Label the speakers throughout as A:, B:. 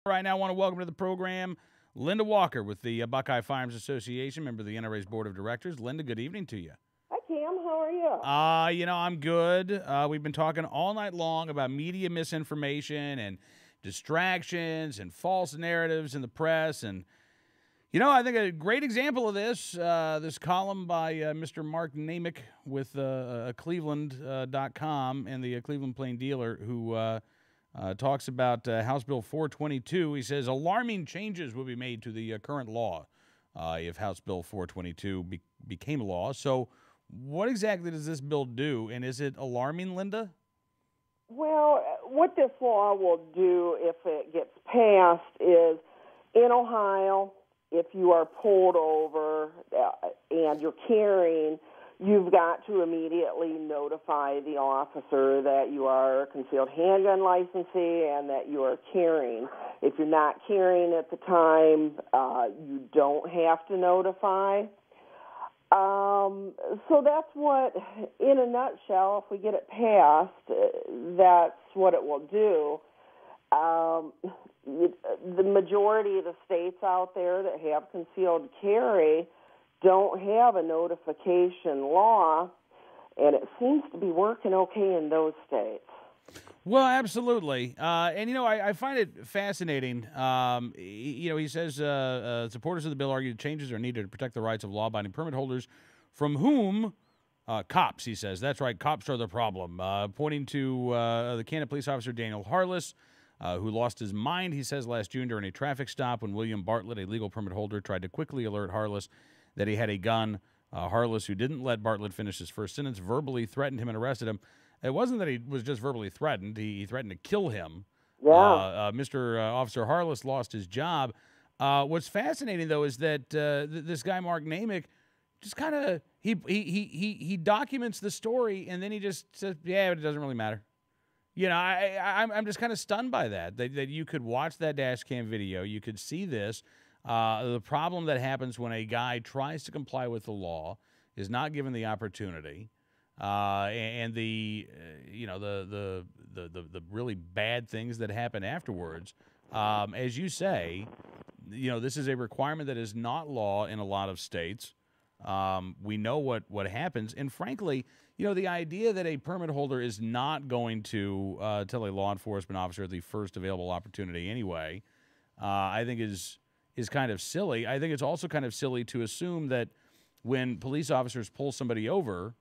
A: Right now, I want to welcome to the program Linda Walker with the Buckeye Firearms Association, member of the NRA's Board of Directors. Linda, good evening to you.
B: Hi, Cam. How are you?
A: I'm good. We've been talking all night long about media misinformation and distractions and false narratives in the press. And, I think a great example of this column by Mr. Mark Namick with Cleveland.com and the Cleveland Plain Dealer, who talks about House Bill 422. He says alarming changes will be made to the current law if House Bill 422 became law. So what exactly does this bill do, and is it alarming, Linda?
B: Well, what this law will do if it gets passed is, in Ohio, if you are pulled over and you're carrying, you've got to immediately notify the officer that you are a concealed handgun licensee and that you are carrying. If you're not carrying at the time, you don't have to notify. So that's what, in a nutshell, if we get it passed, that's what it will do. The majority of the states out there that have concealed carry don't have a notification law, and it seems to be working okay in those states.
A: Well, absolutely. I find it fascinating. He says supporters of the bill argue changes are needed to protect the rights of law-abiding permit holders from whom cops, he says. That's right, cops are the problem. Pointing to the Canada police officer Daniel Harless, who lost his mind, he says, last June during a traffic stop when William Bartlett, a legal permit holder, tried to quickly alert Harless that he had a gun. Harless, who didn't let Bartlett finish his first sentence, verbally threatened him and arrested him. It wasn't that he was just verbally threatened. He threatened to kill him.
B: Yeah.
A: Mr. Officer Harless lost his job. What's fascinating, though, is that this guy, Mark Namick, just kind of, he documents the story, and then he just says, yeah, it doesn't really matter. I'm just kind of stunned by that you could watch that dash cam video. You could see this. The problem that happens when a guy tries to comply with the law is not given the opportunity. And the really bad things that happen afterwards. As you say, this is a requirement that is not law in a lot of states. We know what happens. And frankly, the idea that a permit holder is not going to tell a law enforcement officer at the first available opportunity anyway, I think is kind of silly. I think it's also kind of silly to assume that when police officers pull somebody over,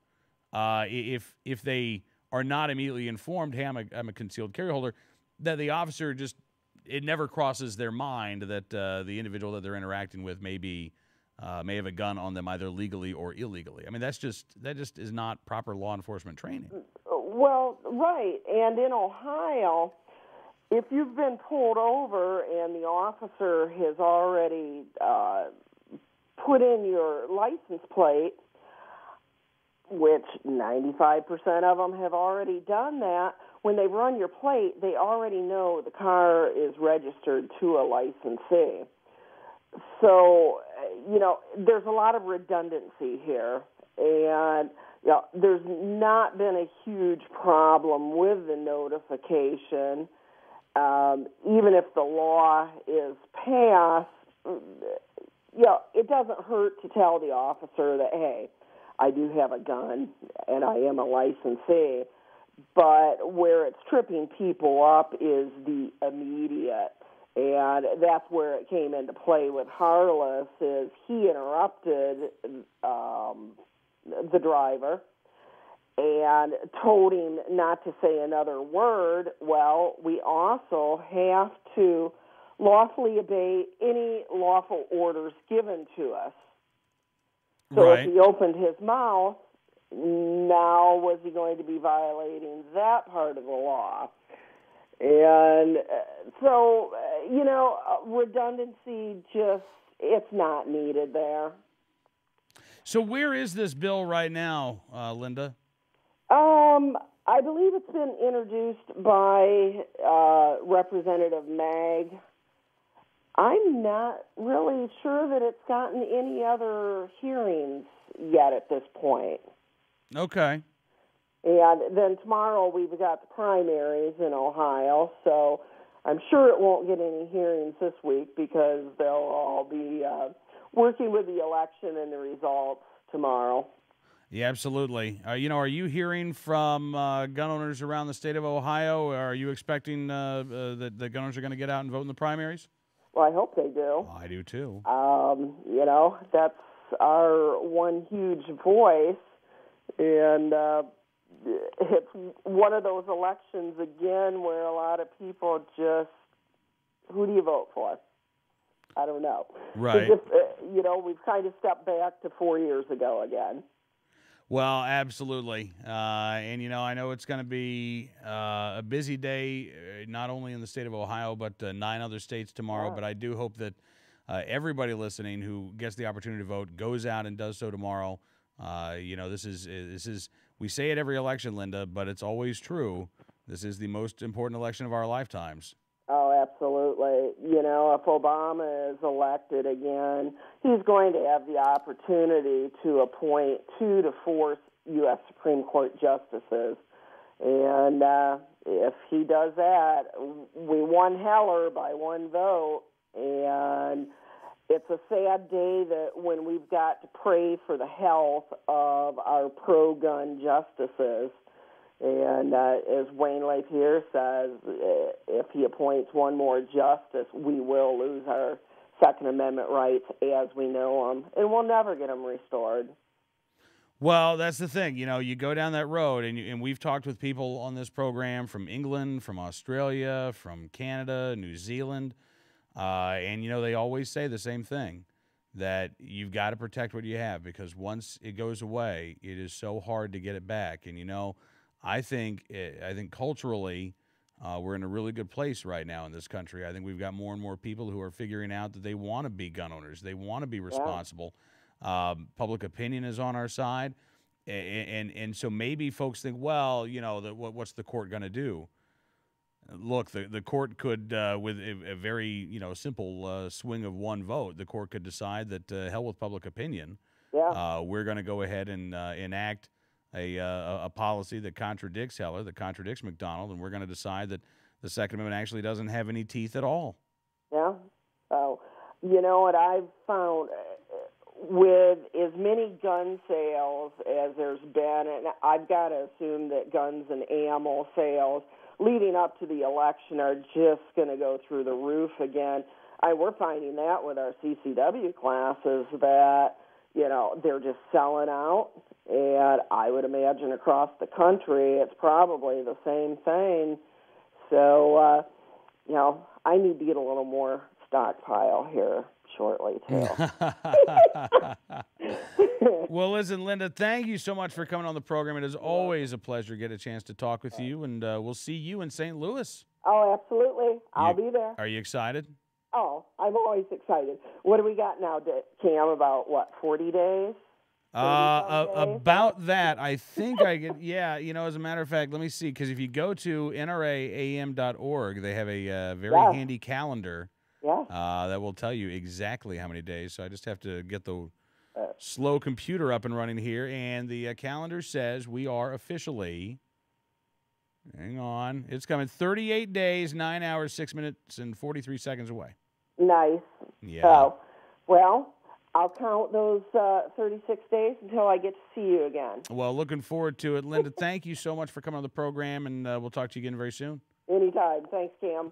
A: if they are not immediately informed, hey, I'm a concealed carry holder, that the officer it never crosses their mind that the individual that they're interacting with may have a gun on them either legally or illegally. I mean, that just is not proper law enforcement training.
B: Well, right. And in Ohio, if you've been pulled over and the officer has already put in your license plate, which 95% of them have already done that, when they run your plate, they already know the car is registered to a licensee. So, there's a lot of redundancy here. And, there's not been a huge problem with the notification. Even if the law is passed, it doesn't hurt to tell the officer that, hey, I do have a gun, and I am a licensee. But where it's tripping people up is the immediate. And that's where it came into play with Harless, is he interrupted the driver and told him not to say another word. Well, we also have to lawfully obey any lawful orders given to us. So
A: right.
B: If he opened his mouth, now was he going to be violating that part of the law? And so, redundancy it's not needed there.
A: So where is this bill right now, Linda?
B: I believe it's been introduced by Representative Mag. I'm not really sure that it's gotten any other hearings yet at this point.
A: Okay.
B: And then tomorrow we've got the primaries in Ohio, so I'm sure it won't get any hearings this week because they'll all be working with the election and the results tomorrow.
A: Yeah, absolutely. Are you hearing from gun owners around the state of Ohio? Are you expecting that the gun owners are going to get out and vote in the primaries?
B: Well, I hope they do.
A: I do too.
B: That's our one huge voice, and it's one of those elections again where a lot of people just, who do you vote for? I don't know.
A: Right.
B: We've kind of stepped back to 4 years ago again.
A: Well, absolutely. I know it's going to be a busy day, not only in the state of Ohio, but 9 other states tomorrow. Yeah. But I do hope that everybody listening who gets the opportunity to vote goes out and does so tomorrow. This is we say it every election, Linda, but it's always true. This is the most important election of our lifetimes.
B: Oh, absolutely. If Obama is elected again, he's going to have the opportunity to appoint 2 to 4 U.S. Supreme Court justices. And if he does that, we won Heller by 1 vote. And it's a sad day that when we've got to pray for the health of our pro-gun justices. And as Wayne LaPierre says, if he appoints one more justice, we will lose our Second Amendment rights as we know them, and we'll never get them restored.
A: Well, that's the thing. You go down that road, and we've talked with people on this program from England, from Australia, from Canada, New Zealand, and they always say the same thing, that you've got to protect what you have, because once it goes away, it is so hard to get it back. And I think culturally, we're in a really good place right now in this country. I think we've got more and more people who are figuring out that they want to be gun owners. They want to be responsible. Yeah. Public opinion is on our side. And so maybe folks think, well, what's the court going to do? Look, the court could, with a very, simple swing of 1 vote, the court could decide that hell with public opinion. Yeah. We're going to go ahead and enact a policy that contradicts Heller, that contradicts McDonald, and we're going to decide that the Second Amendment actually doesn't have any teeth at all. Yeah.
B: So, what I've found with as many gun sales as there's been, and I've got to assume that guns and ammo sales leading up to the election are just going to go through the roof again. We're finding that with our CCW classes that, they're just selling out. And I would imagine across the country it's probably the same thing. So, I need to get a little more stockpile here shortly, too.
A: Well, listen, Linda, thank you so much for coming on the program. It is always a pleasure to get a chance to talk with you, and we'll see you in St. Louis.
B: Oh, absolutely. I'll be there.
A: Are you excited?
B: Oh, I'm always excited. What do we got now, Cam? About, 40 days?
A: About that, I think I get, as a matter of fact, let me see, because if you go to nraam.org, they have a very handy calendar that will tell you exactly how many days. So I just have to get the slow computer up and running here, and the calendar says we are officially, hang on, it's coming 38 days, 9 hours, 6 minutes, and 43 seconds away.
B: Nice.
A: Yeah.
B: So, well, I'll count those 36 days until I get to see you again.
A: Well, looking forward to it. Linda, thank you so much for coming on the program, and we'll talk to you again very soon.
B: Anytime. Thanks, Cam.